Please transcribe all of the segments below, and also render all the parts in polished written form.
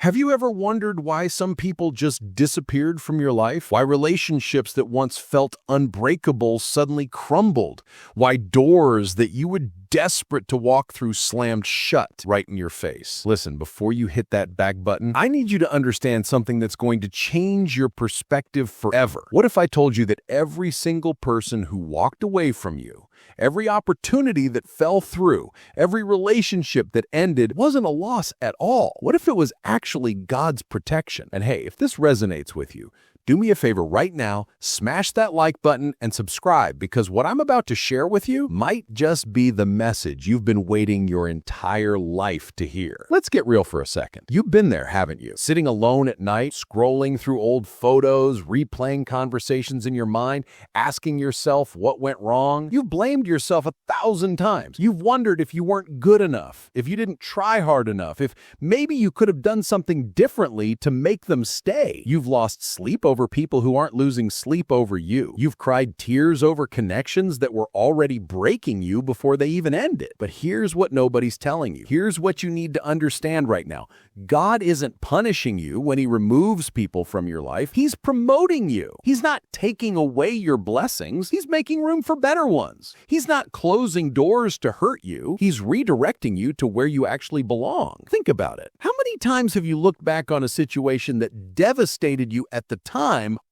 Have you ever wondered why some people just disappeared from your life? Why relationships that once felt unbreakable suddenly crumbled? Why doors that you were desperate to walk through slammed shut right in your face? Listen, before you hit that back button, I need you to understand something that's going to change your perspective forever. What if I told you that every single person who walked away from you, every opportunity that fell through, every relationship that ended wasn't a loss at all? What if it was actually God's protection? And hey, if this resonates with you, do me a favor right now, smash that like button and subscribe, because what I'm about to share with you might just be the message you've been waiting your entire life to hear. Let's get real for a second. You've been there, haven't you? Sitting alone at night, scrolling through old photos, replaying conversations in your mind, asking yourself what went wrong. You've blamed yourself 1,000 times. You've wondered if you weren't good enough, if you didn't try hard enough, if maybe you could have done something differently to make them stay. You've lost sleep over people who aren't losing sleep over you. You've cried tears over connections that were already breaking you before they even ended. But here's what nobody's telling you. Here's what you need to understand right now. God isn't punishing you when He removes people from your life. He's promoting you. He's not taking away your blessings. He's making room for better ones. He's not closing doors to hurt you. He's redirecting you to where you actually belong. Think about it. How many times have you looked back on a situation that devastated you at the time,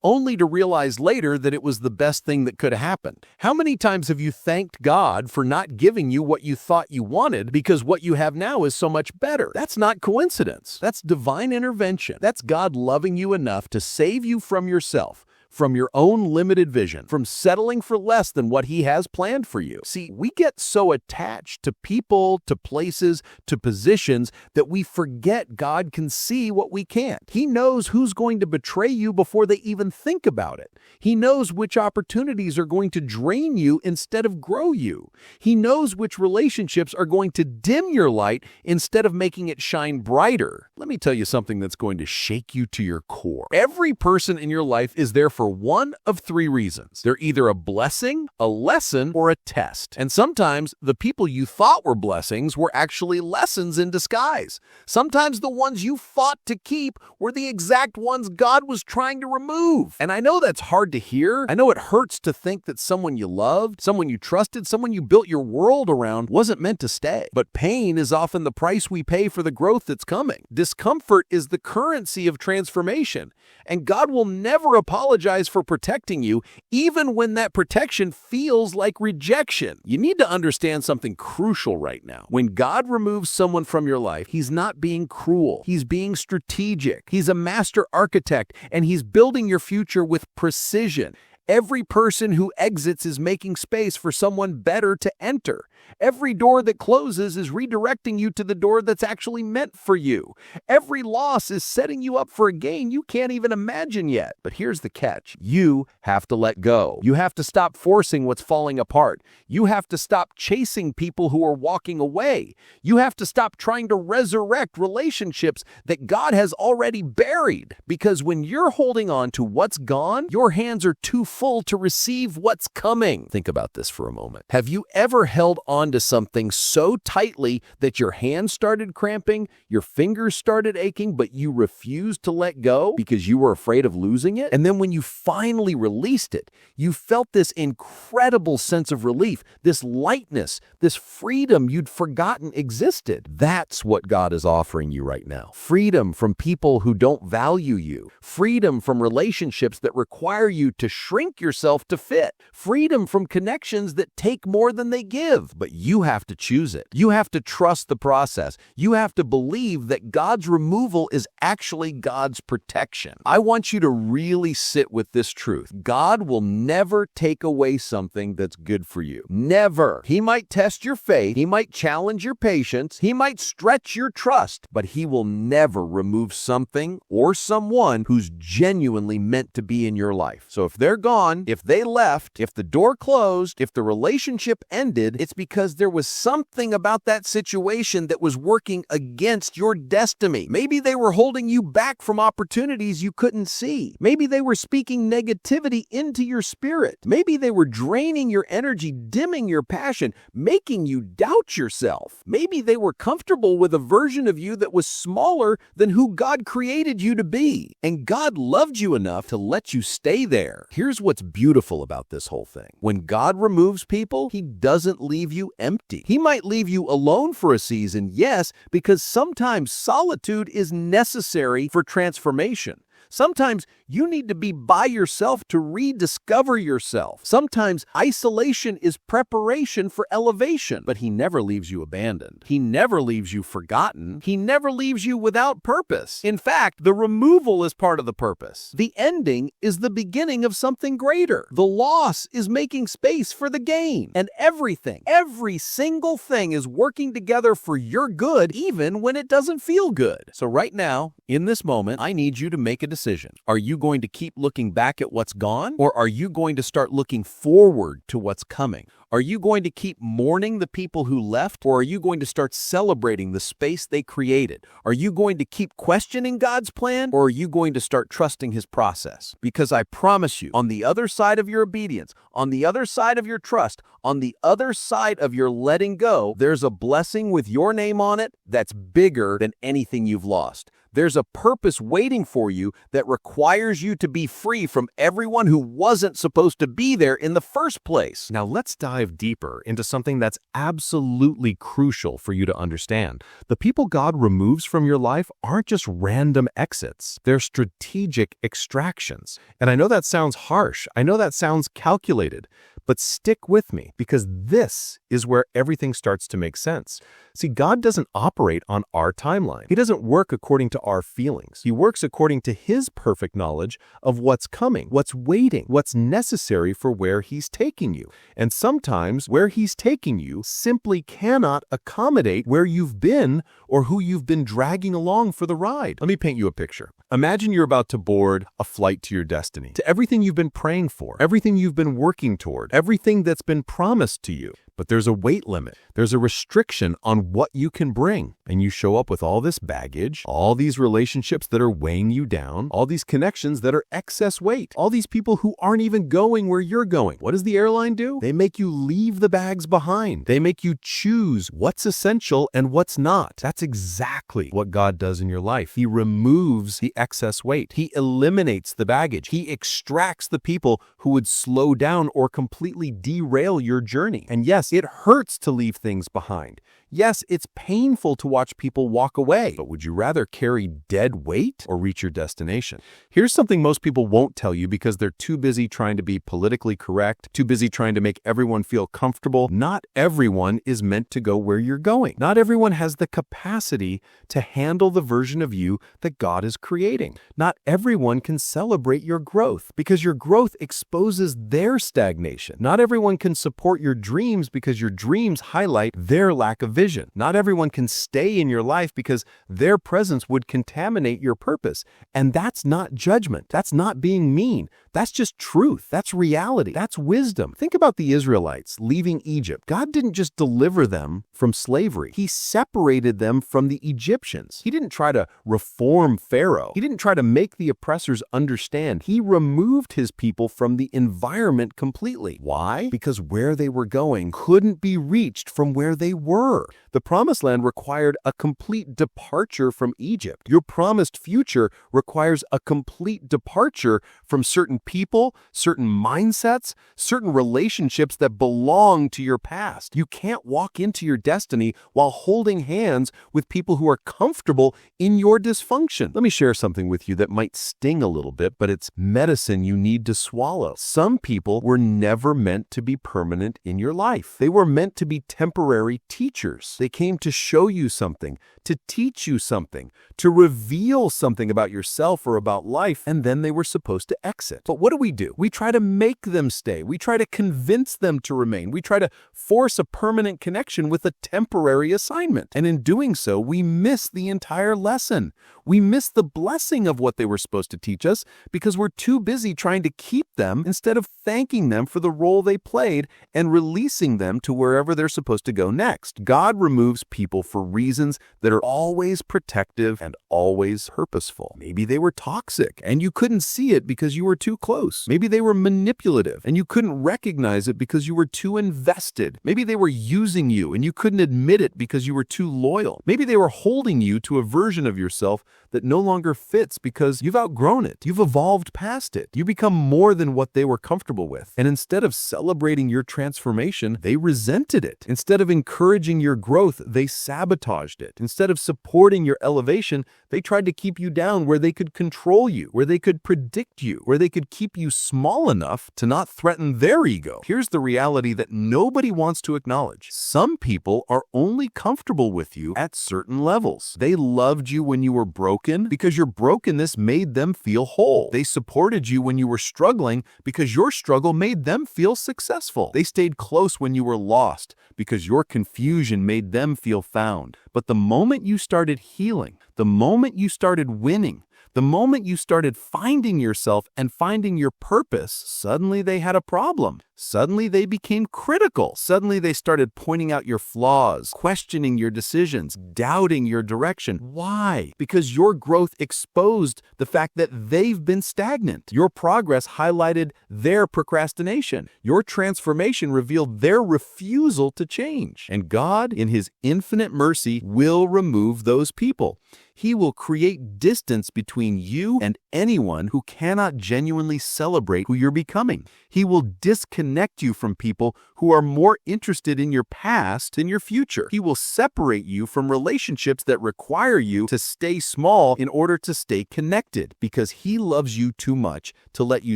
only to realize later that it was the best thing that could have happened? How many times have you thanked God for not giving you what you thought you wanted because what you have now is so much better? That's not coincidence. That's divine intervention. That's God loving you enough to save you from yourself, from your own limited vision, from settling for less than what He has planned for you. See, we get so attached to people, to places, to positions that we forget God can see what we can't. He knows who's going to betray you before they even think about it. He knows which opportunities are going to drain you instead of grow you. He knows which relationships are going to dim your light instead of making it shine brighter. Let me tell you something that's going to shake you to your core. Every person in your life is there for one of three reasons. They're either a blessing, a lesson, or a test. And sometimes the people you thought were blessings were actually lessons in disguise. Sometimes the ones you fought to keep were the exact ones God was trying to remove. And I know that's hard to hear. I know it hurts to think that someone you loved, someone you trusted, someone you built your world around wasn't meant to stay. But pain is often the price we pay for the growth that's coming. Discomfort is the currency of transformation. And God will never apologize for protecting you, even when that protection feels like rejection. You need to understand something crucial right now. When God removes someone from your life, He's not being cruel. He's being strategic. He's a master architect, and He's building your future with precision. Every person who exits is making space for someone better to enter. Every door that closes is redirecting you to the door that's actually meant for you. Every loss is setting you up for a gain you can't even imagine yet. But here's the catch. You have to let go. You have to stop forcing what's falling apart. You have to stop chasing people who are walking away. You have to stop trying to resurrect relationships that God has already buried. Because when you're holding on to what's gone, your hands are too full to receive what's coming. Think about this for a moment. Have you ever held on to something so tightly that your hands started cramping, your fingers started aching, but you refused to let go because you were afraid of losing it? And then when you finally released it, you felt this incredible sense of relief, this lightness, this freedom you'd forgotten existed. That's what God is offering you right now. Freedom from people who don't value you. Freedom from relationships that require you to shrink yourself to fit. Freedom from connections that take more than they give. But you have to choose it. You have to trust the process. You have to believe that God's removal is actually God's protection. I want you to really sit with this truth. God will never take away something that's good for you. Never. He might test your faith. He might challenge your patience. He might stretch your trust, but He will never remove something or someone who's genuinely meant to be in your life. So if they're gone, gone, if they left, if the door closed, if the relationship ended, it's because there was something about that situation that was working against your destiny. Maybe they were holding you back from opportunities you couldn't see. Maybe they were speaking negativity into your spirit. Maybe they were draining your energy, dimming your passion, making you doubt yourself. Maybe they were comfortable with a version of you that was smaller than who God created you to be. And God loved you enough to let you stay there. Here's what's beautiful about this whole thing. When God removes people, He doesn't leave you empty. He might leave you alone for a season, yes, because sometimes solitude is necessary for transformation. Sometimes you need to be by yourself to rediscover yourself. Sometimes isolation is preparation for elevation, but He never leaves you abandoned. He never leaves you forgotten. He never leaves you without purpose. In fact, the removal is part of the purpose. The ending is the beginning of something greater. The loss is making space for the gain. And everything, every single thing is working together for your good, even when it doesn't feel good. So right now, in this moment, I need you to make a decision. Are you going to keep looking back at what's gone, or are you going to start looking forward to what's coming? Are you going to keep mourning the people who left, or are you going to start celebrating the space they created? Are you going to keep questioning God's plan, or are you going to start trusting His process? Because I promise you, on the other side of your obedience, on the other side of your trust, on the other side of your letting go, there's a blessing with your name on it that's bigger than anything you've lost. There's a purpose waiting for you that requires you to be free from everyone who wasn't supposed to be there in the first place. Now let's dive deeper into something that's absolutely crucial for you to understand. The people God removes from your life aren't just random exits. They're strategic extractions. And I know that sounds harsh. I know that sounds calculated. But stick with me, because this is where everything starts to make sense. See, God doesn't operate on our timeline. He doesn't work according to our feelings. He works according to His perfect knowledge of what's coming, what's waiting, what's necessary for where He's taking you. And sometimes where He's taking you simply cannot accommodate where you've been or who you've been dragging along for the ride. Let me paint you a picture. Imagine you're about to board a flight to your destiny, to everything you've been praying for, everything you've been working toward, everything that's been promised to you. But there's a weight limit. There's a restriction on what you can bring. And you show up with all this baggage, all these relationships that are weighing you down, all these connections that are excess weight, all these people who aren't even going where you're going. What does the airline do? They make you leave the bags behind. They make you choose what's essential and what's not. That's exactly what God does in your life. He removes the excess weight. He eliminates the baggage. He extracts the people who would slow down or completely derail your journey. And yes, it hurts to leave things behind. Yes, it's painful to watch people walk away, but would you rather carry dead weight or reach your destination? Here's something most people won't tell you because they're too busy trying to be politically correct, too busy trying to make everyone feel comfortable. Not everyone is meant to go where you're going. Not everyone has the capacity to handle the version of you that God is creating. Not everyone can celebrate your growth because your growth exposes their stagnation. Not everyone can support your dreams because your dreams highlight their lack of vision. Not everyone can stay in your life because their presence would contaminate your purpose. And that's not judgment. That's not being mean. That's just truth. That's reality. That's wisdom. Think about the Israelites leaving Egypt. God didn't just deliver them from slavery. He separated them from the Egyptians. He didn't try to reform Pharaoh. He didn't try to make the oppressors understand. He removed His people from the environment completely. Why? Because where they were going couldn't be reached from where they were. The promised land required a complete departure from Egypt. Your promised future requires a complete departure from certain people, certain mindsets, certain relationships that belong to your past. You can't walk into your destiny while holding hands with people who are comfortable in your dysfunction. Let me share something with you that might sting a little bit, but it's medicine you need to swallow. Some people were never meant to be permanent in your life. They were meant to be temporary teachers. years. They came to show you something, to teach you something, to reveal something about yourself or about life, and then they were supposed to exit. But what do? We try to make them stay. We try to convince them to remain. We try to force a permanent connection with a temporary assignment. And in doing so, we miss the entire lesson. We miss the blessing of what they were supposed to teach us because we're too busy trying to keep them instead of thanking them for the role they played and releasing them to wherever they're supposed to go next. God removes people for reasons that are always protective and always purposeful. Maybe they were toxic and you couldn't see it because you were too close. Maybe they were manipulative and you couldn't recognize it because you were too invested. Maybe they were using you and you couldn't admit it because you were too loyal. Maybe they were holding you to a version of yourself that no longer fits because you've outgrown it. You've evolved past it. You become more than what they were comfortable with. And instead of celebrating your transformation, they resented it. Instead of encouraging your growth, they sabotaged it. Instead of supporting your elevation, they tried to keep you down where they could control you, where they could predict you, where they could keep you small enough to not threaten their ego. Here's the reality that nobody wants to acknowledge. Some people are only comfortable with you at certain levels. They loved you when you were broken because your brokenness made them feel whole. They supported you when you were struggling because your struggle made them feel successful. They stayed close when you were lost because your confusion made them feel found. But the moment you started healing, the moment you started winning, the moment you started finding yourself and finding your purpose, suddenly they had a problem. Suddenly they became critical. Suddenly they started pointing out your flaws, questioning your decisions, doubting your direction. Why? Because your growth exposed the fact that they've been stagnant. Your progress highlighted their procrastination. Your transformation revealed their refusal to change. And God, in His infinite mercy, will remove those people. He will create distance between you and anyone who cannot genuinely celebrate who you're becoming. He will disconnect you from people who are more interested in your past than your future. He will separate you from relationships that require you to stay small in order to stay connected, because He loves you too much to let you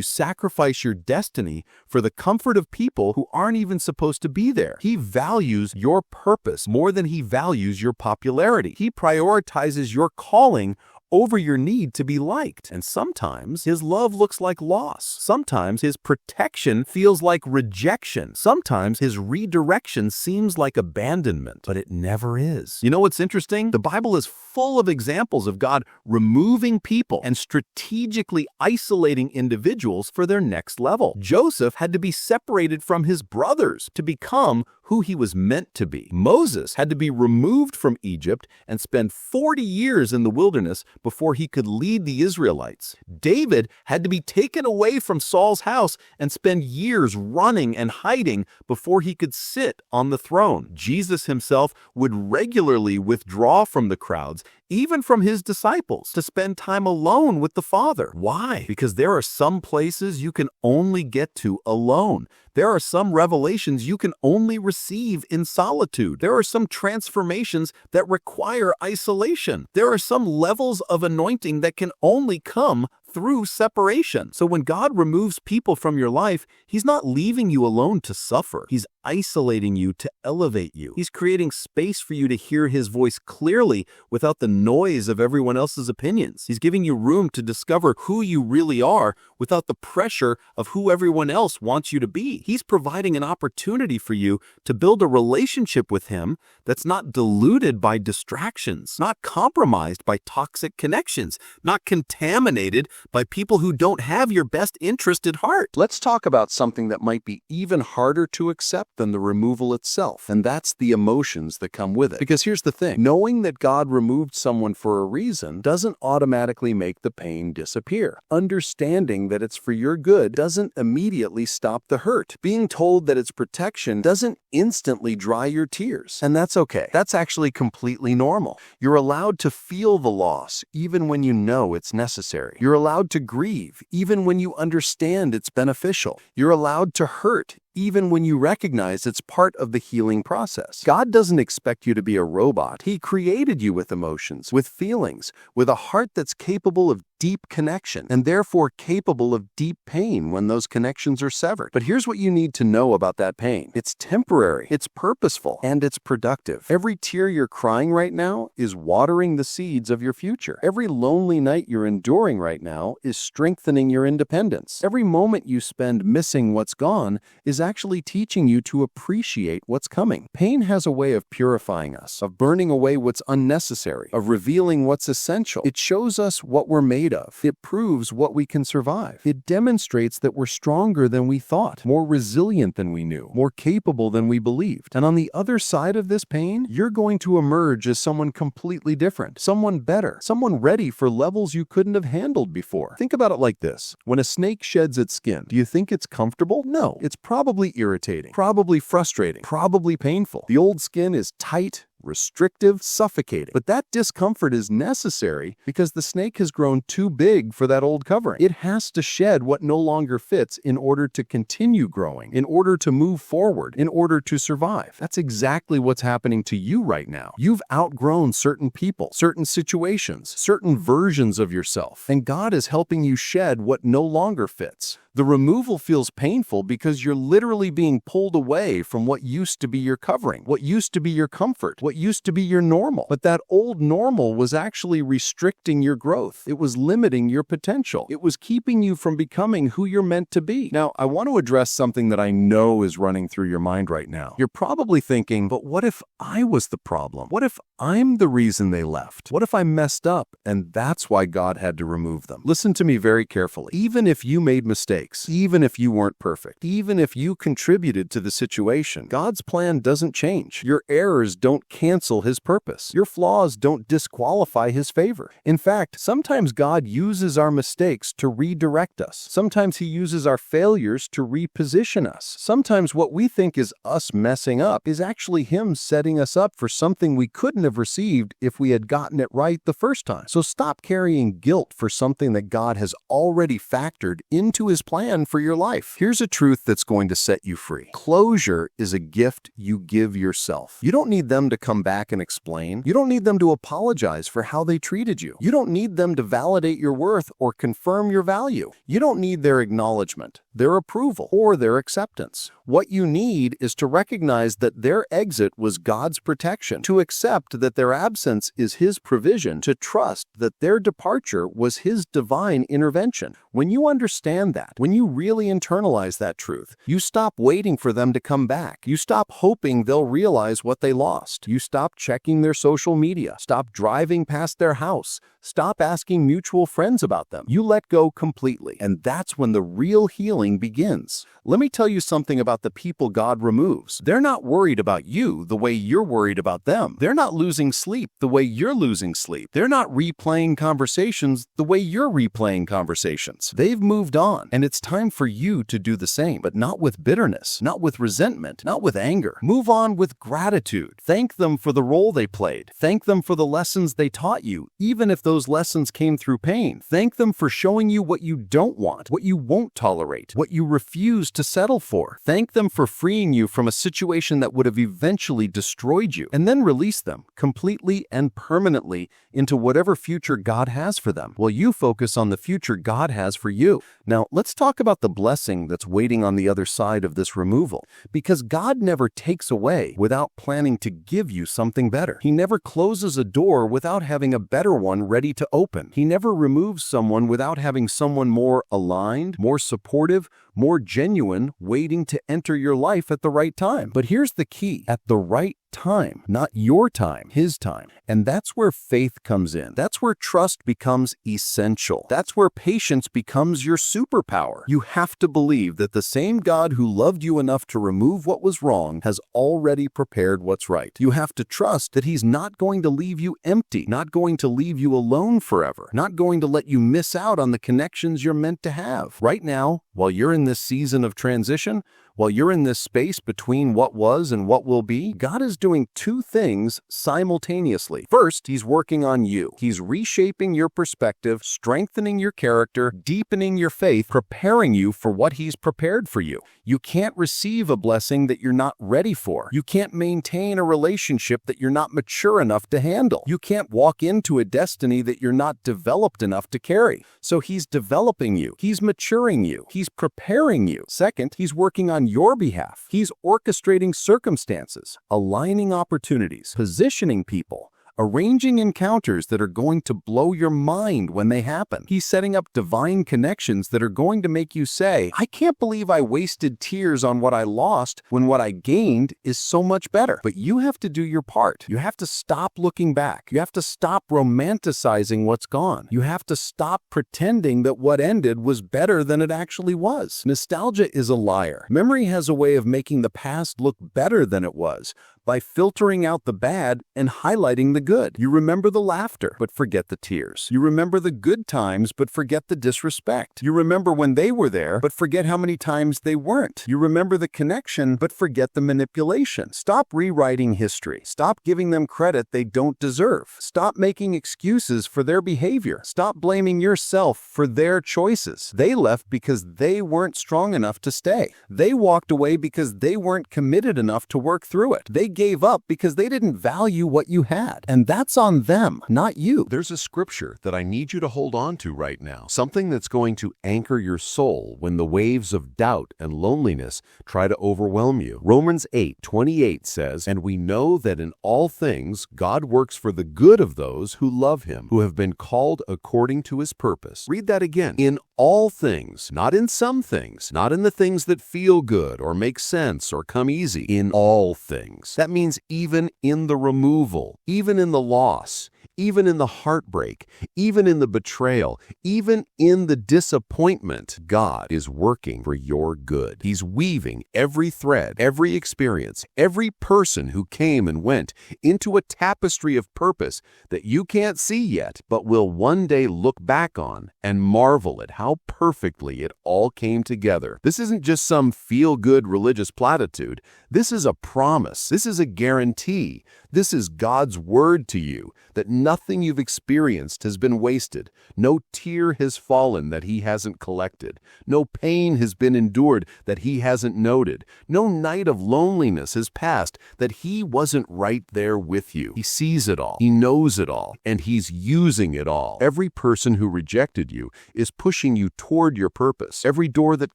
sacrifice your destiny for the comfort of people who aren't even supposed to be there. He values your purpose more than He values your popularity. He prioritizes your calling over your need to be liked. And sometimes His love looks like loss. Sometimes His protection feels like rejection. Sometimes His redirection seems like abandonment, but it never is. You know what's interesting? The Bible is full of examples of God removing people and strategically isolating individuals for their next level. Joseph had to be separated from his brothers to become who he was meant to be. Moses had to be removed from Egypt and spend 40 years in the wilderness before he could lead the Israelites. David had to be taken away from Saul's house and spend years running and hiding before he could sit on the throne. Jesus Himself would regularly withdraw from the crowds, even from His disciples, to spend time alone with the Father. Why? Because there are some places you can only get to alone. There are some revelations you can only receive in solitude. There are some transformations that require isolation. There are some levels of anointing that can only come through separation. So when God removes people from your life, He's not leaving you alone to suffer. He's isolating you to elevate you. He's creating space for you to hear His voice clearly without the noise of everyone else's opinions. He's giving you room to discover who you really are without the pressure of who everyone else wants you to be. He's providing an opportunity for you to build a relationship with Him that's not diluted by distractions, not compromised by toxic connections, not contaminated by people who don't have your best interest at heart. Let's talk about something that might be even harder to accept than the removal itself, and that's the emotions that come with it. Because here's the thing, knowing that God removed someone for a reason doesn't automatically make the pain disappear. Understanding that it's for your good doesn't immediately stop the hurt. Being told that it's protection doesn't instantly dry your tears, and that's okay. That's actually completely normal. You're allowed to feel the loss even when you know it's necessary. You're allowed to grieve even when you understand it's beneficial. You're allowed to hurt even when you recognize it's part of the healing process. God doesn't expect you to be a robot. He created you with emotions, with feelings, with a heart that's capable of deep connection and therefore capable of deep pain when those connections are severed. But here's what you need to know about that pain. It's temporary, it's purposeful, and it's productive. Every tear you're crying right now is watering the seeds of your future. Every lonely night you're enduring right now is strengthening your independence. Every moment you spend missing what's gone is actually teaching you to appreciate what's coming. Pain has a way of purifying us, of burning away what's unnecessary, of revealing what's essential. It shows us what we're made of. It proves what we can survive. It demonstrates that we're stronger than we thought, more resilient than we knew, more capable than we believed. And on the other side of this pain, you're going to emerge as someone completely different, someone better, someone ready for levels you couldn't have handled before. Think about it like this. When a snake sheds its skin, do you think it's comfortable? No. It's probably irritating, probably frustrating, probably painful. The old skin is tight, restrictive, suffocating. But that discomfort is necessary because the snake has grown too big for that old covering. It has to shed what no longer fits in order to continue growing, in order to move forward, in order to survive. That's exactly what's happening to you right now. You've outgrown certain people, certain situations, certain versions of yourself, and God is helping you shed what no longer fits. The removal feels painful because you're literally being pulled away from what used to be your covering, what used to be your comfort, what used to be your normal. But that old normal was actually restricting your growth. It was limiting your potential. It was keeping you from becoming who you're meant to be. Now, I want to address something that I know is running through your mind right now. You're probably thinking, but what if I was the problem? What if I'm the reason they left? What if I messed up and that's why God had to remove them? Listen to me very carefully. Even if you made mistakes, even if you weren't perfect, even if you contributed to the situation, God's plan doesn't change. Your errors don't cancel His purpose. Your flaws don't disqualify His favor. In fact, sometimes God uses our mistakes to redirect us. Sometimes He uses our failures to reposition us. Sometimes what we think is us messing up is actually Him setting us up for something we couldn't have received if we had gotten it right the first time. So stop carrying guilt for something that God has already factored into His plan for your life. Here's a truth that's going to set you free. Closure is a gift you give yourself. You don't need them to come back and explain. You don't need them to apologize for how they treated you. You don't need them to validate your worth or confirm your value. You don't need their acknowledgement, their approval, or their acceptance. What you need is to recognize that their exit was God's protection, to accept that their absence is His provision, to trust that their departure was His divine intervention. When you understand that, when you really internalize that truth, you stop waiting for them to come back. You stop hoping they'll realize what they lost. You stop checking their social media. Stop driving past their house. Stop asking mutual friends about them. You let go completely, and that's when the real healing begins. Let me tell you something about the people God removes. They're not worried about you the way you're worried about them. They're not losing sleep the way you're losing sleep. They're not replaying conversations the way you're replaying conversations. They've moved on, and it's time for you to do the same, but not with bitterness, not with resentment, not with anger. Move on with gratitude. Thank them for the role they played. Thank them for the lessons they taught you, even if those lessons came through pain. Thank them for showing you what you don't want, what you won't tolerate, what you refuse to settle for. Thank them for freeing you from a situation that would have eventually destroyed you, and then release them completely and permanently into whatever future God has for them, while you focus on the future God has for you. Now, let's talk about the blessing that's waiting on the other side of this removal, because God never takes away without planning to give you something better. He never closes a door without having a better one ready to open. He never removes someone without having someone more aligned, more supportive, more genuine, waiting to enter your life at the right time. But here's the key: at the right time, not your time, His time. And that's where faith comes in. That's where trust becomes essential. That's where patience becomes your superpower. You have to believe that the same God who loved you enough to remove what was wrong has already prepared what's right. You have to trust that He's not going to leave you empty, not going to leave you alone forever, not going to let you miss out on the connections you're meant to have. Right now, while you're in this season of transition, While you're in this space between what was and what will be, God is doing two things simultaneously. First, He's working on you. He's reshaping your perspective, strengthening your character, deepening your faith, preparing you for what He's prepared for you. You can't receive a blessing that you're not ready for. You can't maintain a relationship that you're not mature enough to handle. You can't walk into a destiny that you're not developed enough to carry. So He's developing you. He's maturing you. He's preparing you. Second, He's working on your behalf. He's orchestrating circumstances, aligning opportunities, positioning people, arranging encounters that are going to blow your mind when they happen. He's setting up divine connections that are going to make you say, I can't believe I wasted tears on what I lost when what I gained is so much better. But you have to do your part. You have to stop looking back. You have to stop romanticizing what's gone. You have to stop pretending that what ended was better than it actually was. Nostalgia is a liar. Memory has a way of making the past look better than it was, by filtering out the bad and highlighting the good. You remember the laughter, but forget the tears. You remember the good times, but forget the disrespect. You remember when they were there, but forget how many times they weren't. You remember the connection, but forget the manipulation. Stop rewriting history. Stop giving them credit they don't deserve. Stop making excuses for their behavior. Stop blaming yourself for their choices. They left because they weren't strong enough to stay. They walked away because they weren't committed enough to work through it. They gave up because they didn't value what you had. And that's on them, not you. There's a scripture that I need you to hold on to right now. Something that's going to anchor your soul when the waves of doubt and loneliness try to overwhelm you. Romans 8:28 says, "And we know that in all things God works for the good of those who love Him, who have been called according to His purpose." Read that again. In all things, not in some things, not in the things that feel good or make sense or come easy. In all things. That means even in the removal, even in the loss, even in the heartbreak, even in the betrayal, even in the disappointment, God is working for your good. He's weaving every thread, every experience, every person who came and went into a tapestry of purpose that you can't see yet, but will one day look back on and marvel at how perfectly it all came together. This isn't just some feel-good religious platitude. This is a promise. This is a guarantee. This is God's word to you that nothing you've experienced has been wasted. No tear has fallen that He hasn't collected. No pain has been endured that He hasn't noted. No night of loneliness has passed that He wasn't right there with you. He sees it all. He knows it all. And He's using it all. Every person who rejected you is pushing you toward your purpose. Every door that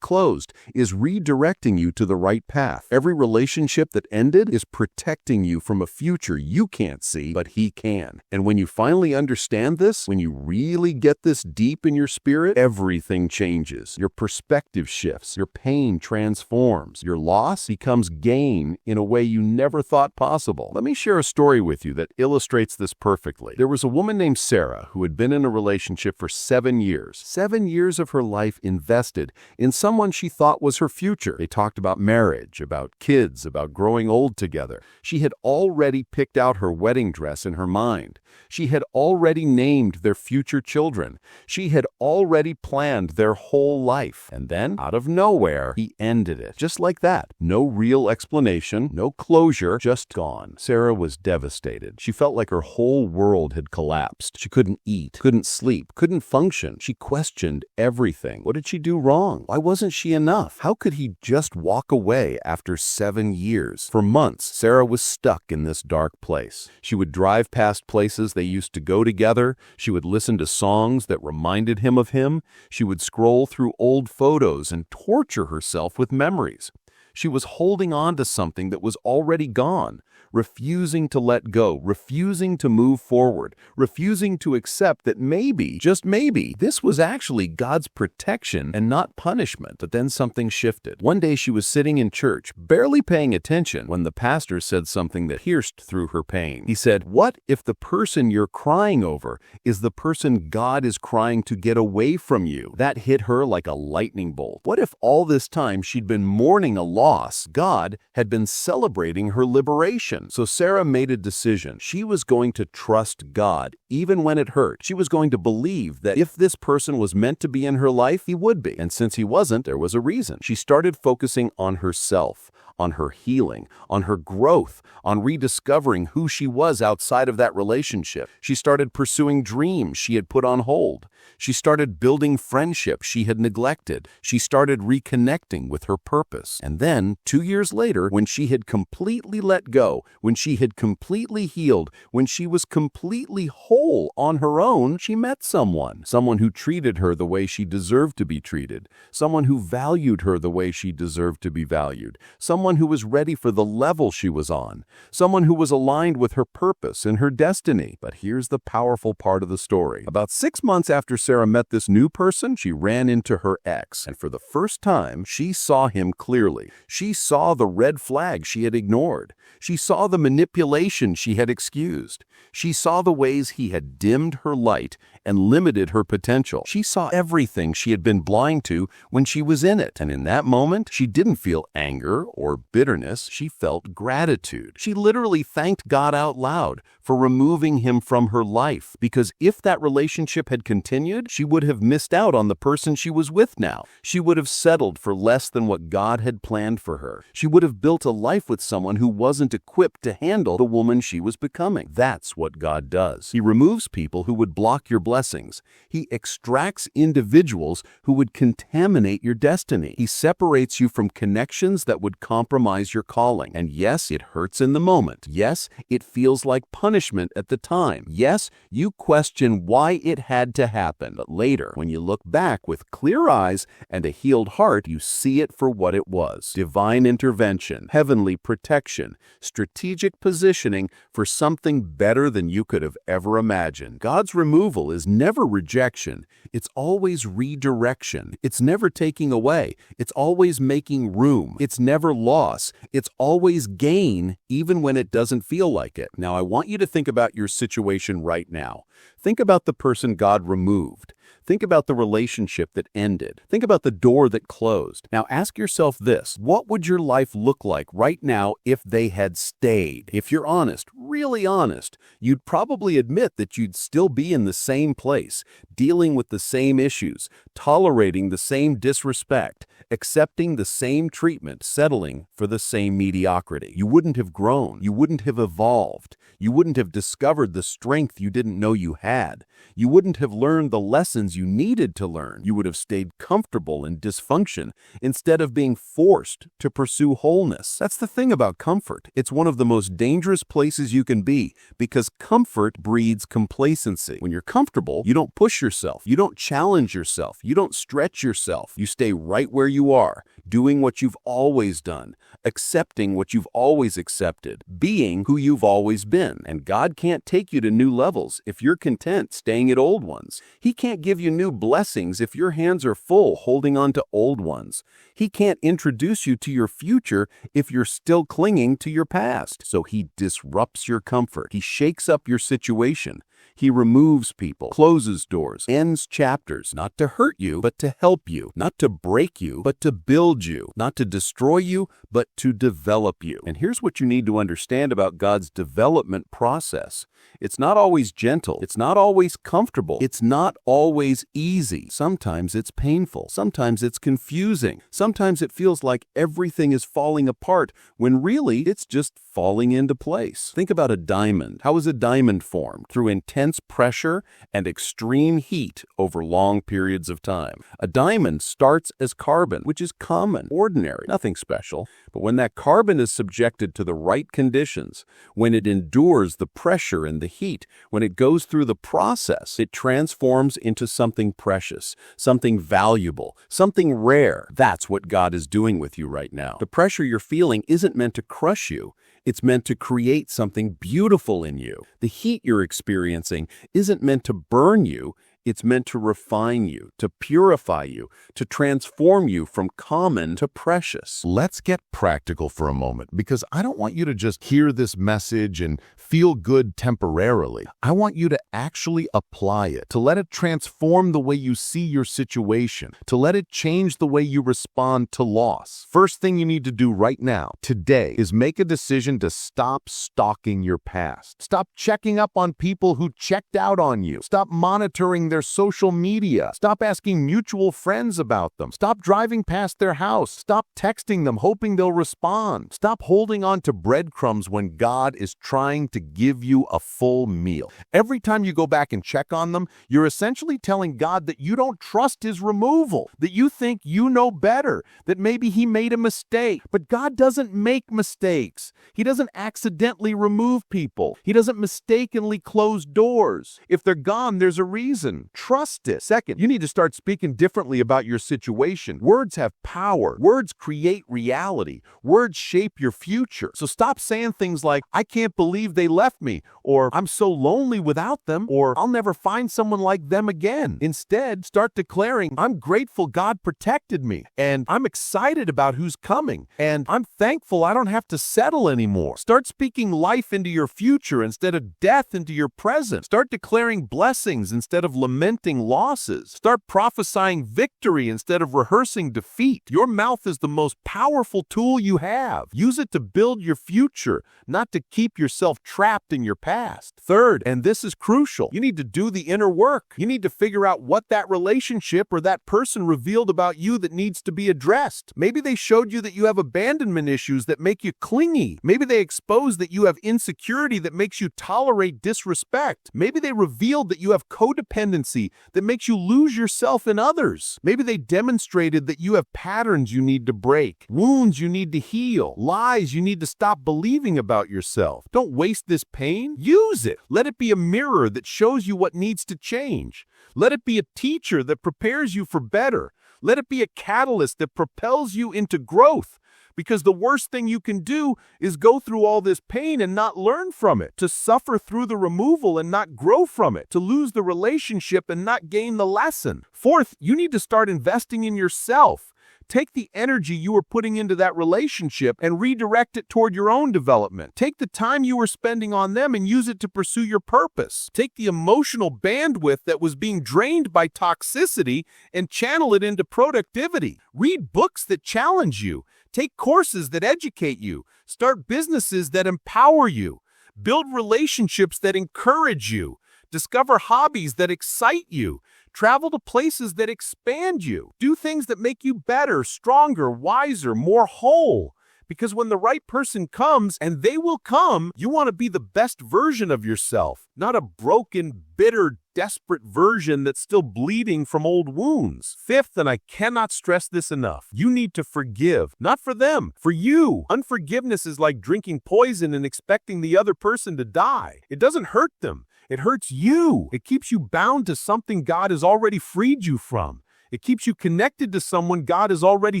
closed is redirecting you to the right path. Every relationship that ended is protecting you from a future you can't see, but He can. And when you finally understand this, when you really get this deep in your spirit, everything changes. Your perspective shifts. Your pain transforms. Your loss becomes gain in a way you never thought possible. Let me share a story with you that illustrates this perfectly. There was a woman named Sarah who had been in a relationship for 7 years. 7 years of her life invested in someone she thought was her future. They talked about marriage, about kids, about growing old together. She had already picked out her wedding dress in her mind. She had already named their future children. She had already planned their whole life. And then, out of nowhere, he ended it. Just like that. No real explanation, no closure, just gone. Sarah was devastated. She felt like her whole world had collapsed. She couldn't eat, couldn't sleep, couldn't function. She questioned everything. What did she do wrong? Why wasn't she enough? How could he just walk away after 7 years? For months, Sarah was stuck in this dark place. She would drive past places they used to go together. She would listen to songs that reminded him of him. She would scroll through old photos and torture herself with memories. She was holding on to something that was already gone, refusing to let go, refusing to move forward, refusing to accept that maybe, just maybe, this was actually God's protection and not punishment. But then something shifted. One day she was sitting in church, barely paying attention, when the pastor said something that pierced through her pain. He said, "What if the person you're crying over is the person God is crying to get away from you?" That hit her like a lightning bolt. What if all this time she'd been mourning a loss, God had been celebrating her liberation? rejection. So Sarah made a decision. She was going to trust God, even when it hurt. She was going to believe that if this person was meant to be in her life, he would be. And since he wasn't, there was a reason. She started focusing on herself, on her healing, on her growth, on rediscovering who she was outside of that relationship. She started pursuing dreams she had put on hold. She started building friendships she had neglected. She started reconnecting with her purpose. And then, 2 years later, when she had completely let go, when she had completely healed, when she was completely whole on her own, she met someone. Someone who treated her the way she deserved to be treated. Someone who valued her the way she deserved to be valued. Someone who was ready for the level she was on. Someone who was aligned with her purpose and her destiny. But here's the powerful part of the story. About 6 months after Sarah met this new person, she ran into her ex. And for the first time, she saw him clearly. She saw the red flag she had ignored. She saw the manipulation she had excused. She saw the ways he had dimmed her light and limited her potential. She saw everything she had been blind to when she was in it. And in that moment, she didn't feel anger or bitterness. She felt gratitude. She literally thanked God out loud for removing him from her life. Because if that relationship had continued, she would have missed out on the person she was with now. She would have settled for less than what God had planned for her. She would have built a life with someone who wasn't equipped to handle the woman she was becoming. That's what God does. He removes people who would block your blessings. He extracts individuals who would contaminate your destiny. He separates you from connections that would compromise your calling. And yes, it hurts in the moment. Yes, it feels like punishment at the time. Yes, you question why it had to happen. But later, when you look back with clear eyes and a healed heart, you see it for what it was. Divine intervention, heavenly protection, strategic positioning for something better than you could have ever imagined. God's removal is never rejection. It's always redirection. It's never taking away. It's always making room. It's never loss. It's always gain, even when it doesn't feel like it. Now, I want you to think about your situation right now. Think about the person God removed. Think about the relationship that ended. Think about the door that closed. Now ask yourself this: what would your life look like right now if they had stayed? If you're honest, really honest, you'd probably admit that you'd still be in the same place, dealing with the same issues, tolerating the same disrespect, accepting the same treatment, settling for the same mediocrity. You wouldn't have grown. You wouldn't have evolved. You wouldn't have discovered the strength you didn't know you had. You wouldn't have learned the lessons you needed to learn. You would have stayed comfortable in dysfunction instead of being forced to pursue wholeness. That's the thing about comfort. It's one of the most dangerous places you can be because comfort breeds complacency. When you're comfortable, you don't push yourself. You don't challenge yourself. You don't stretch yourself. You stay right where you are, doing what you've always done, accepting what you've always accepted, being who you've always been. And God can't take you to new levels if you're content staying at old ones. He can't give you new blessings if your hands are full holding on to old ones. He can't introduce you to your future if you're still clinging to your past. So he disrupts your comfort. He shakes up your situation. He removes people, closes doors, ends chapters, not to hurt you, but to help you, not to break you, but to build you, not to destroy you, but to develop you. And here's what you need to understand about God's development process. It's not always gentle. It's not always comfortable. It's not always easy. Sometimes it's painful. Sometimes it's confusing. Sometimes it feels like everything is falling apart when really it's just falling into place. Think about a diamond. How is a diamond formed? Through intense pressure and extreme heat over long periods of time. A diamond starts as carbon, which is common, ordinary, nothing special. But when that carbon is subjected to the right conditions, when it endures the pressure and the heat, when it goes through the process, it transforms into something precious, something valuable, something rare. That's what God is doing with you right now. The pressure you're feeling isn't meant to crush you. It's meant to create something beautiful in you. The heat you're experiencing isn't meant to burn you. It's meant to refine you, to purify you, to transform you from common to precious. Let's get practical for a moment, because I don't want you to just hear this message and feel good temporarily. I want you to actually apply it, to let it transform the way you see your situation, to let it change the way you respond to loss. First thing you need to do right now, today, is make a decision to stop stalking your past. Stop checking up on people who checked out on you. Stop monitoring their social media. Stop asking mutual friends about them. Stop driving past their house. Stop texting them hoping they'll respond. Stop holding on to breadcrumbs when God is trying to give you a full meal. Every time you go back and check on them, you're essentially telling God that you don't trust his removal, that you think you know better, that maybe he made a mistake. But God doesn't make mistakes. He doesn't accidentally remove people. He doesn't mistakenly close doors. If they're gone, there's a reason. Trust it. Second, you need to start speaking differently about your situation. Words have power. Words create reality. Words shape your future. So stop saying things like, I can't believe they left me, or I'm so lonely without them, or I'll never find someone like them again. Instead, start declaring, I'm grateful God protected me, and I'm excited about who's coming, and I'm thankful I don't have to settle anymore. Start speaking life into your future instead of death into your present. Start declaring blessings instead of lamenting losses. Start prophesying victory instead of rehearsing defeat. Your mouth is the most powerful tool you have. Use it to build your future, not to keep yourself trapped in your past. Third, and this is crucial, you need to do the inner work. You need to figure out what that relationship or that person revealed about you that needs to be addressed. Maybe they showed you that you have abandonment issues that make you clingy. Maybe they exposed that you have insecurity that makes you tolerate disrespect. Maybe they revealed that you have codependency that makes you lose yourself in others. Maybe they demonstrated that you have patterns you need to break, wounds you need to heal, lies you need to stop believing about yourself. Don't waste this pain. Use it. Let it be a mirror that shows you what needs to change. Let it be a teacher that prepares you for better. Let it be a catalyst that propels you into growth. Because the worst thing you can do is go through all this pain and not learn from it, to suffer through the removal and not grow from it, to lose the relationship and not gain the lesson. Fourth, you need to start investing in yourself. Take the energy you were putting into that relationship and redirect it toward your own development. Take the time you were spending on them and use it to pursue your purpose. Take the emotional bandwidth that was being drained by toxicity and channel it into productivity. Read books that challenge you. Take courses that educate you. Start businesses that empower you. Build relationships that encourage you. Discover hobbies that excite you. Travel to places that expand you. Do things that make you better, stronger, wiser, more whole. Because when the right person comes, and they will come, you want to be the best version of yourself, not a broken, bitter, desperate version that's still bleeding from old wounds. Fifth, and I cannot stress this enough, you need to forgive. Not for them, for you. Unforgiveness is like drinking poison and expecting the other person to die. It doesn't hurt them. It hurts you. It keeps you bound to something God has already freed you from. It keeps you connected to someone God has already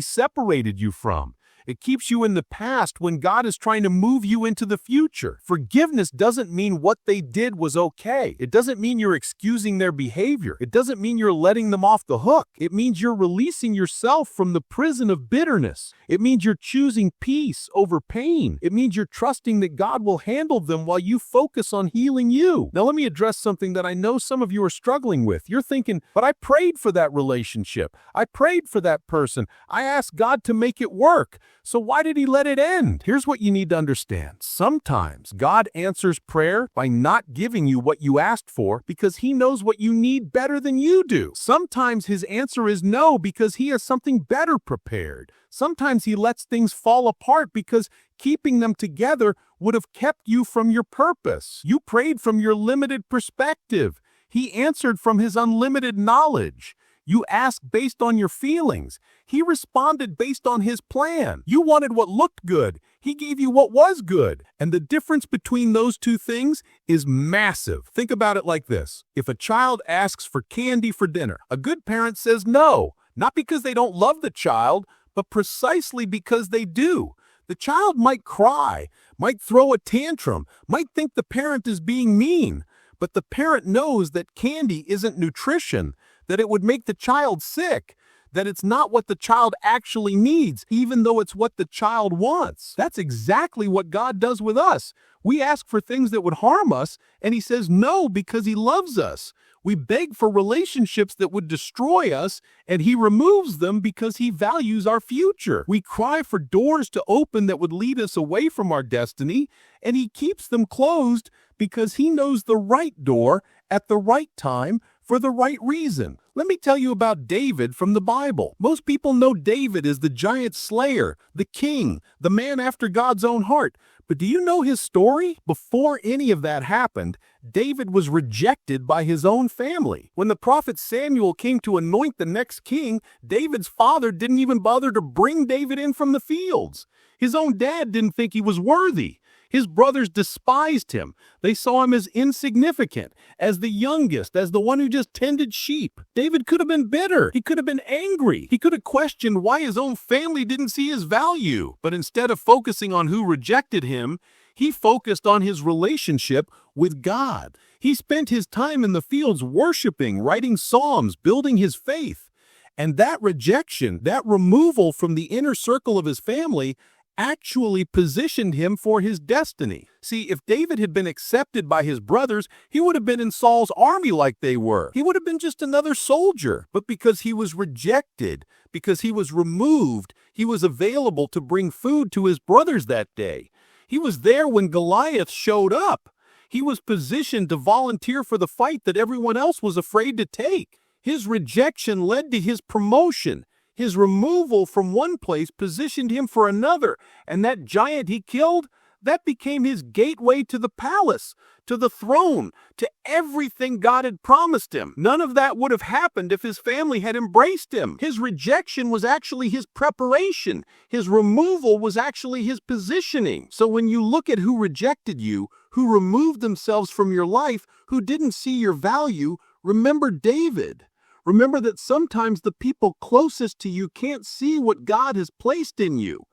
separated you from. It keeps you in the past when God is trying to move you into the future. Forgiveness doesn't mean what they did was okay. It doesn't mean you're excusing their behavior. It doesn't mean you're letting them off the hook. It means you're releasing yourself from the prison of bitterness. It means you're choosing peace over pain. It means you're trusting that God will handle them while you focus on healing you. Now let me address something that I know some of you are struggling with. You're thinking, but I prayed for that relationship. I prayed for that person. I asked God to make it work. So why did he let it end? Here's what you need to understand. Sometimes God answers prayer by not giving you what you asked for because he knows what you need better than you do. Sometimes his answer is no because he has something better prepared. Sometimes he lets things fall apart because keeping them together would have kept you from your purpose. You prayed from your limited perspective. He answered from his unlimited knowledge. You asked based on your feelings. He responded based on his plan. You wanted what looked good. He gave you what was good. And the difference between those two things is massive. Think about it like this. If a child asks for candy for dinner, a good parent says no, not because they don't love the child, but precisely because they do. The child might cry, might throw a tantrum, might think the parent is being mean. But the parent knows that candy isn't nutrition, that it would make the child sick, that it's not what the child actually needs, even though it's what the child wants. That's exactly what God does with us. We ask for things that would harm us, and He says no because He loves us. We beg for relationships that would destroy us, and He removes them because He values our future. We cry for doors to open that would lead us away from our destiny, and He keeps them closed because He knows the right door at the right time for the right reason. Let me tell you about David from the Bible. Most people know David as the giant slayer, the king, the man after God's own heart. But do you know his story? Before any of that happened, David was rejected by his own family. When the prophet Samuel came to anoint the next king, David's father didn't even bother to bring David in from the fields. His own dad didn't think he was worthy. His brothers despised him. They saw him as insignificant, as the youngest, as the one who just tended sheep. David could have been bitter. He could have been angry. He could have questioned why his own family didn't see his value. But instead of focusing on who rejected him, he focused on his relationship with God. He spent his time in the fields worshiping, writing psalms, building his faith. And that rejection, that removal from the inner circle of his family, actually positioned him for his destiny. See, if David had been accepted by his brothers, he would have been in Saul's army like they were. He would have been just another soldier. But because he was rejected, because he was removed, he was available to bring food to his brothers that day. He was there when Goliath showed up. He was positioned to volunteer for the fight that everyone else was afraid to take. His rejection led to his promotion. His removal from one place positioned him for another, and that giant he killed, that became his gateway to the palace, to the throne, to everything God had promised him. None of that would have happened if his family had embraced him. His rejection was actually his preparation. His removal was actually his positioning. So when you look at who rejected you, who removed themselves from your life, who didn't see your value, remember David. Remember that sometimes the people closest to you can't see what God has placed in you.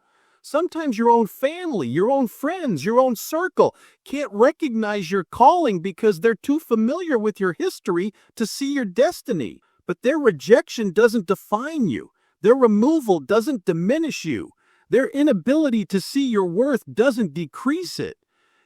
Sometimes your own family, your own friends, your own circle can't recognize your calling because they're too familiar with your history to see your destiny. But their rejection doesn't define you. Their removal doesn't diminish you. Their inability to see your worth doesn't decrease it.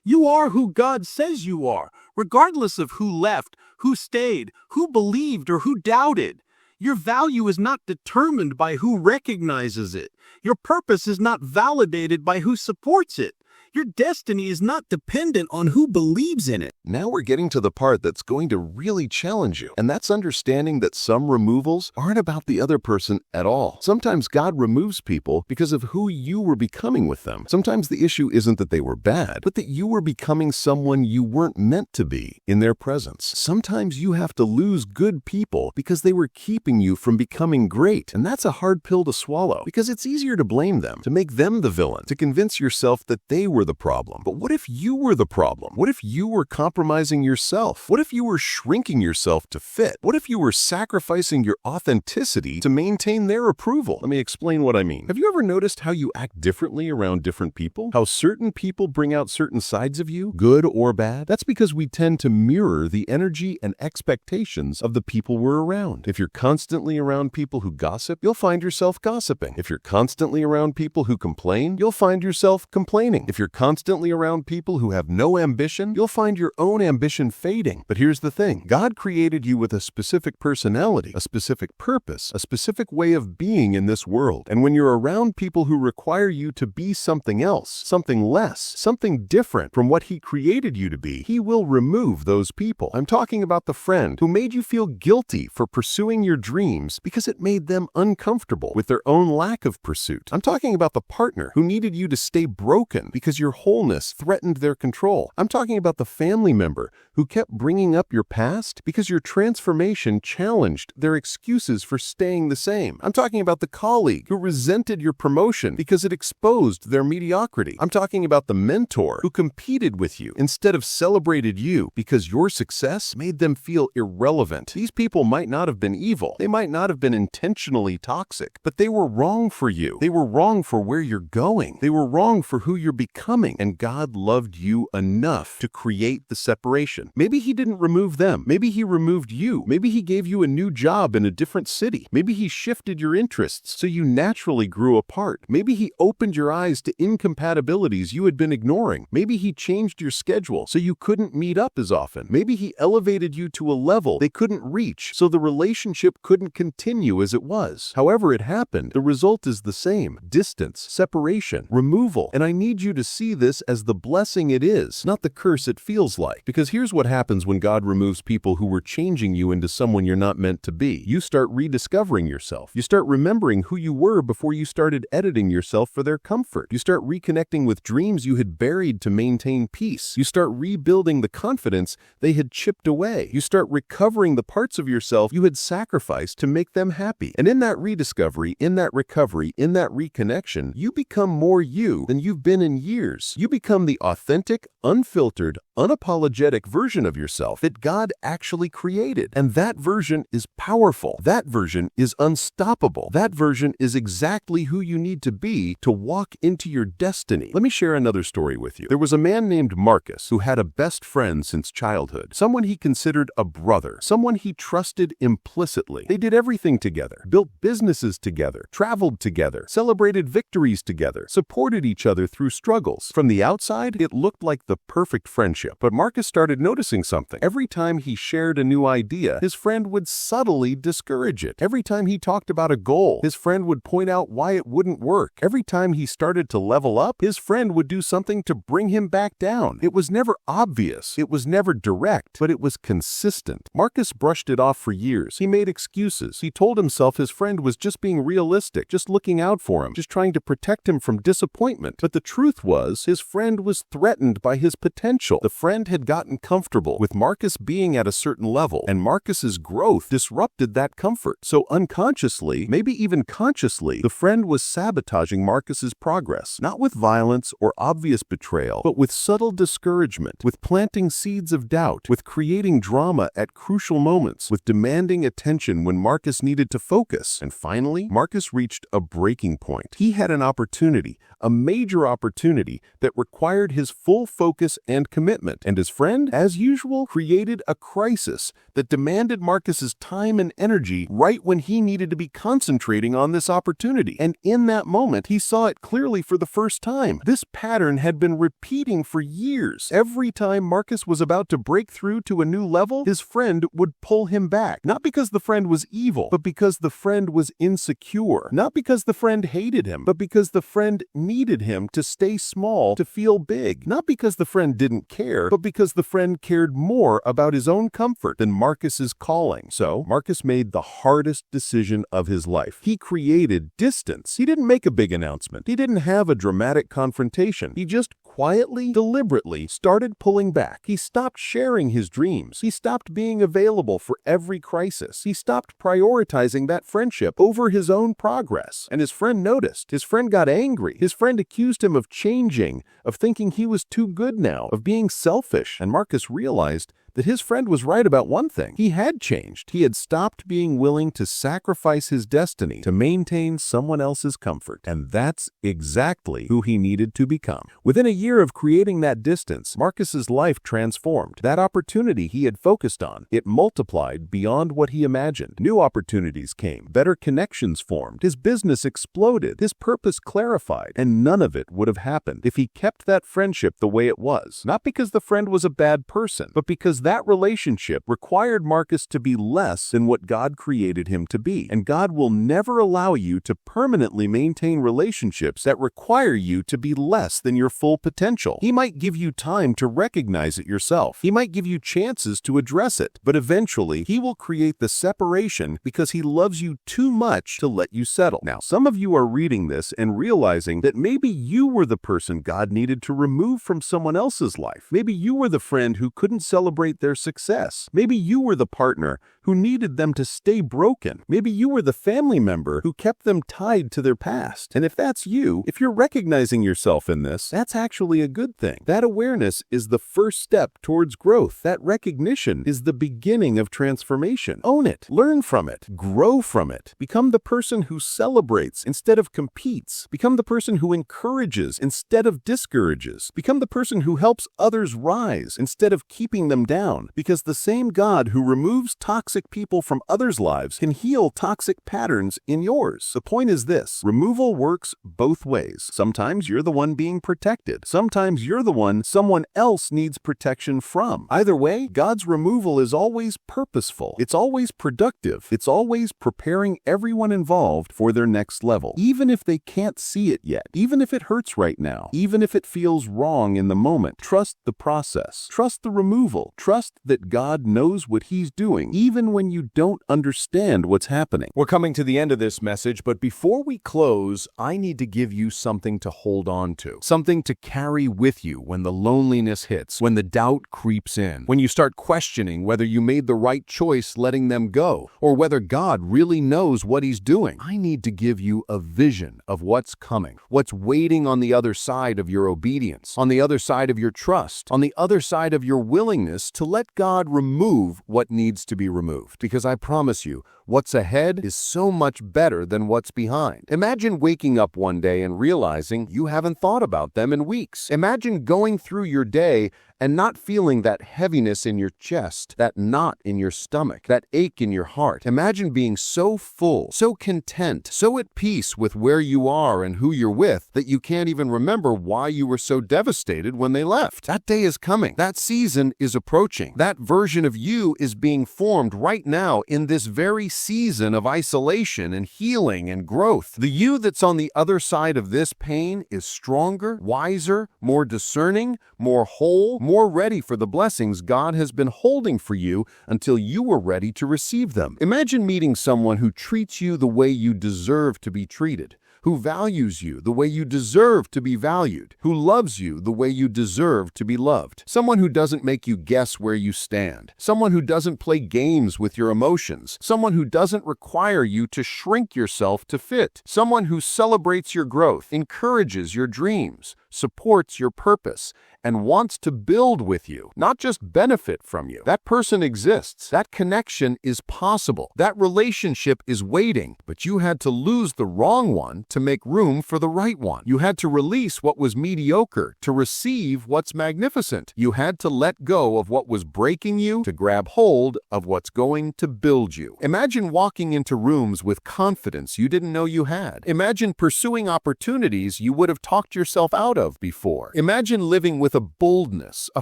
You are who God says you are, regardless of who left, who stayed, who believed, or who doubted. Your value is not determined by who recognizes it. Your purpose is not validated by who supports it. Your destiny is not dependent on who believes in it. Now we're getting to the part that's going to really challenge you, and that's understanding that some removals aren't about the other person at all. Sometimes God removes people because of who you were becoming with them. Sometimes the issue isn't that they were bad, but that you were becoming someone you weren't meant to be in their presence. Sometimes you have to lose good people because they were keeping you from becoming great, and that's a hard pill to swallow because it's easier to blame them, to make them the villain, to convince yourself that they were the problem. But what if you were the problem? What if you were compromising yourself? What if you were shrinking yourself to fit? What if you were sacrificing your authenticity to maintain their approval? Let me explain what I mean. Have you ever noticed how you act differently around different people? How certain people bring out certain sides of you, good or bad? That's because we tend to mirror the energy and expectations of the people we're around. If you're constantly around people who gossip, you'll find yourself gossiping. If you're constantly around people who complain, you'll find yourself complaining. If you're constantly around people who have no ambition, you'll find your own ambition fading. But here's the thing. God created you with a specific personality, a specific purpose, a specific way of being in this world. And when you're around people who require you to be something else, something less, something different from what He created you to be, He will remove those people. I'm talking about the friend who made you feel guilty for pursuing your dreams because it made them uncomfortable with their own lack of pursuit. I'm talking about the partner who needed you to stay broken because your wholeness threatened their control. I'm talking about the family member who kept bringing up your past because your transformation challenged their excuses for staying the same. I'm talking about the colleague who resented your promotion because it exposed their mediocrity. I'm talking about the mentor who competed with you instead of celebrated you because your success made them feel irrelevant. These people might not have been evil. They might not have been intentionally toxic, but they were wrong for you. They were wrong for where you're going. They were wrong for who you're becoming. coming, and God loved you enough to create the separation. Maybe he didn't remove them. Maybe he removed you. Maybe he gave you a new job in a different city. Maybe he shifted your interests so you naturally grew apart. Maybe he opened your eyes to incompatibilities you had been ignoring. Maybe he changed your schedule so you couldn't meet up as often. Maybe he elevated you to a level they couldn't reach so the relationship couldn't continue as it was. However it happened, the result is the same: distance, separation, removal. And I need you to see this as the blessing it is, not the curse it feels like. Because here's what happens when God removes people who were changing you into someone you're not meant to be. You start rediscovering yourself. You start remembering who you were before you started editing yourself for their comfort. You start reconnecting with dreams you had buried to maintain peace. You start rebuilding the confidence they had chipped away. You start recovering the parts of yourself you had sacrificed to make them happy. And in that rediscovery, in that recovery, in that reconnection, you become more you than you've been in years. You become the authentic, unfiltered, unapologetic version of yourself that God actually created. And that version is powerful. That version is unstoppable. That version is exactly who you need to be to walk into your destiny. Let me share another story with you. There was a man named Marcus who had a best friend since childhood, someone he considered a brother, someone he trusted implicitly. They did everything together, built businesses together, traveled together, celebrated victories together, supported each other through struggles. From the outside, it looked like the perfect friendship, but Marcus started noticing something. Every time he shared a new idea, his friend would subtly discourage it. Every time he talked about a goal, his friend would point out why it wouldn't work. Every time he started to level up, his friend would do something to bring him back down. It was never obvious. It was never direct, but it was consistent. Marcus brushed it off for years. He made excuses. He told himself his friend was just being realistic, just looking out for him, just trying to protect him from disappointment. But the truth was, his friend was threatened by his potential. The friend had gotten comfortable with Marcus being at a certain level, and Marcus's growth disrupted that comfort. So unconsciously, maybe even consciously, the friend was sabotaging Marcus's progress, not with violence or obvious betrayal, but with subtle discouragement, with planting seeds of doubt, with creating drama at crucial moments, with demanding attention when Marcus needed to focus. And finally, Marcus reached a breaking point. He had an opportunity, a major opportunity that required his full focus and commitment. And his friend, as usual, created a crisis that demanded Marcus's time and energy right when he needed to be concentrating on this opportunity. And in that moment, he saw it clearly for the first time. This pattern had been repeating for years. Every time Marcus was about to break through to a new level, his friend would pull him back. Not because the friend was evil, but because the friend was insecure. Not because the friend hated him, but because the friend needed him to stay small, to feel big. Not because the friend didn't care, but because the friend cared more about his own comfort than Marcus's calling. So, Marcus made the hardest decision of his life. He created distance. He didn't make a big announcement. He didn't have a dramatic confrontation. He just quietly, deliberately started pulling back. He stopped sharing his dreams. He stopped being available for every crisis. He stopped prioritizing that friendship over his own progress. And his friend noticed. His friend got angry. His friend accused him of changing, of thinking he was too good now, of being selfish. And Marcus realized that his friend was right about one thing. He had changed. He had stopped being willing to sacrifice his destiny to maintain someone else's comfort. And that's exactly who he needed to become. Within a year of creating that distance, Marcus's life transformed. That opportunity he had focused on, it multiplied beyond what he imagined. New opportunities came. Better connections formed. His business exploded. His purpose clarified. And none of it would have happened if he kept that friendship the way it was. Not because the friend was a bad person, but because that relationship required Marcus to be less than what God created him to be. And God will never allow you to permanently maintain relationships that require you to be less than your full potential. He might give you time to recognize it yourself. He might give you chances to address it, but eventually he will create the separation because he loves you too much to let you settle. Now, some of you are reading this and realizing that maybe you were the person God needed to remove from someone else's life. Maybe you were the friend who couldn't celebrate celebrate their success. Maybe you were the partner who needed them to stay broken. Maybe you were the family member who kept them tied to their past. And if that's you, if you're recognizing yourself in this, that's actually a good thing. That awareness is the first step towards growth. That recognition is the beginning of transformation. Own it, learn from it, grow from it. Become the person who celebrates instead of competes. Become the person who encourages instead of discourages. Become the person who helps others rise instead of keeping them down. Because the same God who removes toxic people from others' lives can heal toxic patterns in yours. The point is this: removal works both ways. Sometimes you're the one being protected. Sometimes you're the one someone else needs protection from. Either way, God's removal is always purposeful. It's always productive. It's always preparing everyone involved for their next level. Even if they can't see it yet, even if it hurts right now, even if it feels wrong in the moment, trust the process. Trust the removal. Trust that God knows what He's doing, even when you don't understand what's happening. We're coming to the end of this message, but before we close, I need to give you something to hold on to, something to carry with you when the loneliness hits, when the doubt creeps in, when you start questioning whether you made the right choice letting them go, or whether God really knows what He's doing. I need to give you a vision of what's coming, what's waiting on the other side of your obedience, on the other side of your trust, on the other side of your willingness to let God remove what needs to be removed. Because I promise you, what's ahead is so much better than what's behind. Imagine waking up one day and realizing you haven't thought about them in weeks. Imagine going through your day and not feeling that heaviness in your chest, that knot in your stomach, that ache in your heart. Imagine being so full, so content, so at peace with where you are and who you're with that you can't even remember why you were so devastated when they left. That day is coming. That season is approaching. That version of you is being formed right now in this very season of isolation and healing and growth. The you that's on the other side of this pain is stronger, wiser, more discerning, more whole, more ready for the blessings God has been holding for you until you were ready to receive them. Imagine meeting someone who treats you the way you deserve to be treated, who values you the way you deserve to be valued, who loves you the way you deserve to be loved. Someone who doesn't make you guess where you stand. Someone who doesn't play games with your emotions. Someone who doesn't require you to shrink yourself to fit. Someone who celebrates your growth, encourages your dreams, supports your purpose, and wants to build with you, not just benefit from you. That person exists. That connection is possible. That relationship is waiting, but you had to lose the wrong one to make room for the right one. You had to release what was mediocre to receive what's magnificent. You had to let go of what was breaking you to grab hold of what's going to build you. Imagine walking into rooms with confidence you didn't know you had. Imagine pursuing opportunities you would have talked yourself out of before. Imagine living with a boldness, a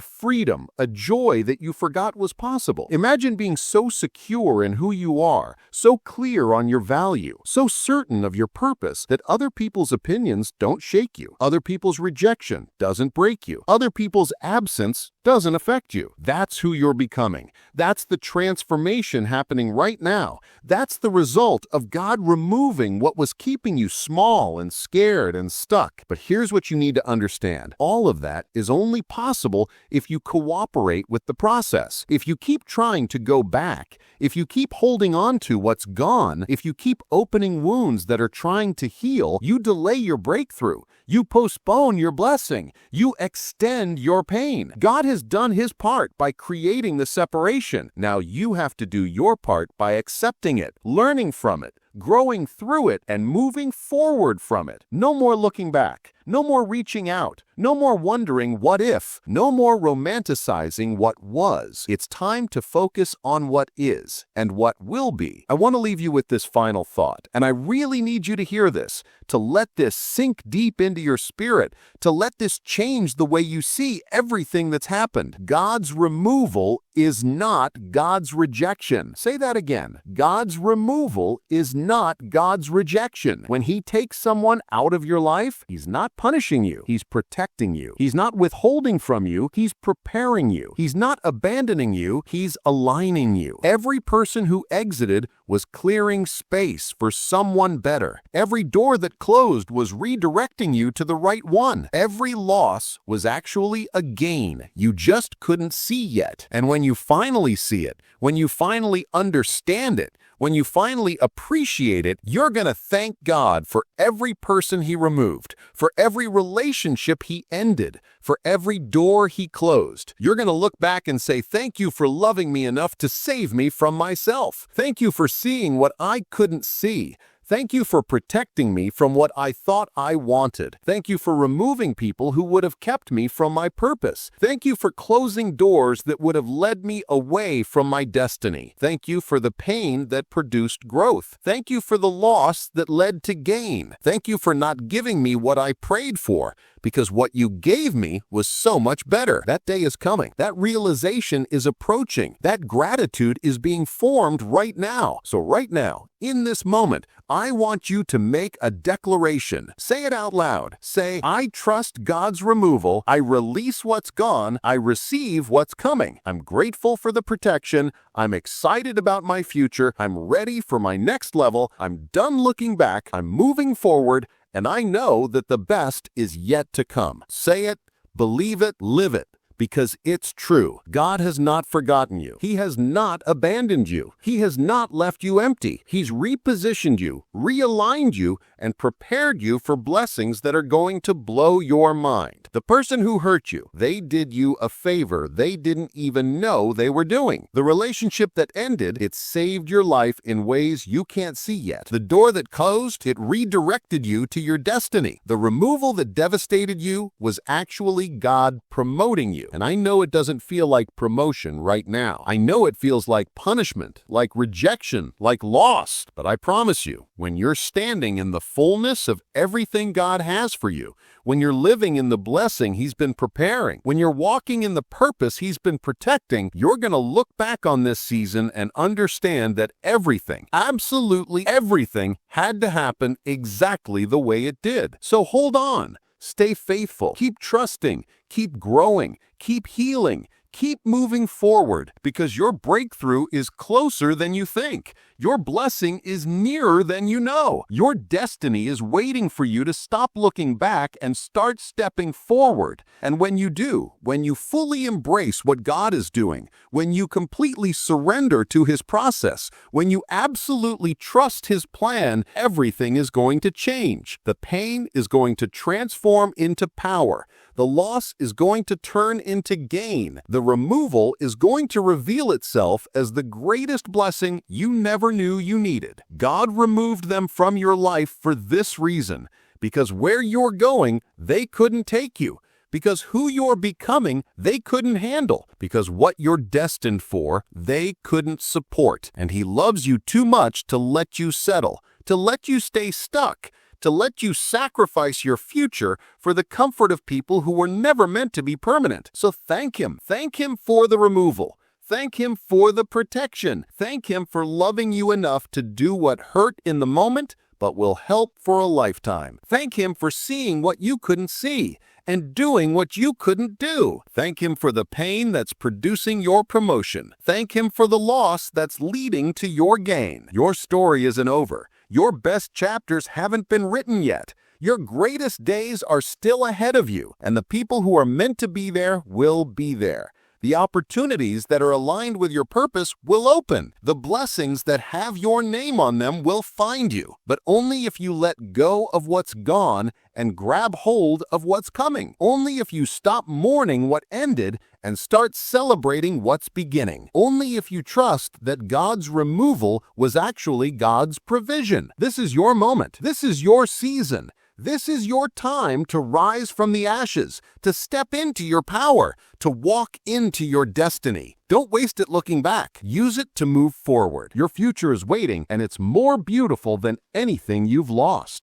freedom, a joy that you forgot was possible. Imagine being so secure in who you are, so clear on your value, so certain of your purpose that other people's opinions don't shake you. Other people's rejection doesn't break you. Other people's absence doesn't affect you. That's who you're becoming. That's the transformation happening right now. That's the result of God removing what was keeping you small and scared and stuck. But here's what you need to understand. All of that is only possible if you cooperate with the process. If you keep trying to go back, if you keep holding on to what's gone, if you keep opening wounds that are trying to heal, you delay your breakthrough. You postpone your blessing. You extend your pain. God has done His part by creating the separation. Now you have to do your part by accepting it, learning from it, growing through it, and moving forward from it. No more looking back. No more reaching out. No more wondering what if. No more romanticizing what was. It's time to focus on what is and what will be. I want to leave you with this final thought, and I really need you to hear this, to let this sink deep into your spirit, to let this change the way you see everything that's happened. God's removal is not God's rejection. Say that again. God's removal is not God's rejection. When He takes someone out of your life, He's not punishing you. He's protecting you. He's not withholding from you. He's preparing you. He's not abandoning you. He's aligning you. Every person who exited was clearing space for someone better. Every door that closed was redirecting you to the right one. Every loss was actually a gain you just couldn't see yet. And when you finally see it, when you finally understand it, when you finally appreciate it, you're gonna thank God for every person He removed, for every relationship He ended, for every door He closed. You're gonna look back and say, thank you for loving me enough to save me from myself. Thank you for seeing what I couldn't see. Thank you for protecting me from what I thought I wanted. Thank you for removing people who would have kept me from my purpose. Thank you for closing doors that would have led me away from my destiny. Thank you for the pain that produced growth. Thank you for the loss that led to gain. Thank you for not giving me what I prayed for, because what you gave me was so much better. That day is coming. That realization is approaching. That gratitude is being formed right now. So right now, in this moment, I want you to make a declaration. Say it out loud. Say, I trust God's removal. I release what's gone. I receive what's coming. I'm grateful for the protection. I'm excited about my future. I'm ready for my next level. I'm done looking back. I'm moving forward. And I know that the best is yet to come. Say it, believe it, live it, because it's true. God has not forgotten you. He has not abandoned you. He has not left you empty. He's repositioned you, realigned you, and prepared you for blessings that are going to blow your mind. The person who hurt you, they did you a favor they didn't even know they were doing. The relationship that ended, it saved your life in ways you can't see yet. The door that closed, it redirected you to your destiny. The removal that devastated you was actually God promoting you. And I know it doesn't feel like promotion right now. I know it feels like punishment, like rejection, like loss. But I promise you, when you're standing in the fullness of everything God has for you, when you're living in the blessing He's been preparing, when you're walking in the purpose He's been protecting, you're going to look back on this season and understand that everything, absolutely everything, had to happen exactly the way it did. So hold on. Stay faithful. Keep trusting. Keep growing. Keep healing. Keep moving forward, because your breakthrough is closer than you think. Your blessing is nearer than you know. Your destiny is waiting for you to stop looking back and start stepping forward. And when you do, when you fully embrace what God is doing, when you completely surrender to His process, when you absolutely trust His plan, everything is going to change. The pain is going to transform into power. The loss is going to turn into gain. The removal is going to reveal itself as the greatest blessing you never knew you needed. God removed them from your life for this reason, because where you're going, they couldn't take you. Because who you're becoming, they couldn't handle. Because what you're destined for, they couldn't support. And He loves you too much to let you settle, to let you stay stuck, to let you sacrifice your future for the comfort of people who were never meant to be permanent. So thank Him. Thank Him for the removal. Thank Him for the protection. Thank Him for loving you enough to do what hurt in the moment, but will help for a lifetime. Thank Him for seeing what you couldn't see and doing what you couldn't do. Thank Him for the pain that's producing your promotion. Thank Him for the loss that's leading to your gain. Your story isn't over. Your best chapters haven't been written yet. Your greatest days are still ahead of you, and the people who are meant to be there will be there. The opportunities that are aligned with your purpose will open. The blessings that have your name on them will find you, but only if you let go of what's gone and grab hold of what's coming. Only if you stop mourning what ended and start celebrating what's beginning. Only if you trust that God's removal was actually God's provision. This is your moment. This is your season. This is your time to rise from the ashes, to step into your power, to walk into your destiny. Don't waste it looking back. Use it to move forward. Your future is waiting, and it's more beautiful than anything you've lost.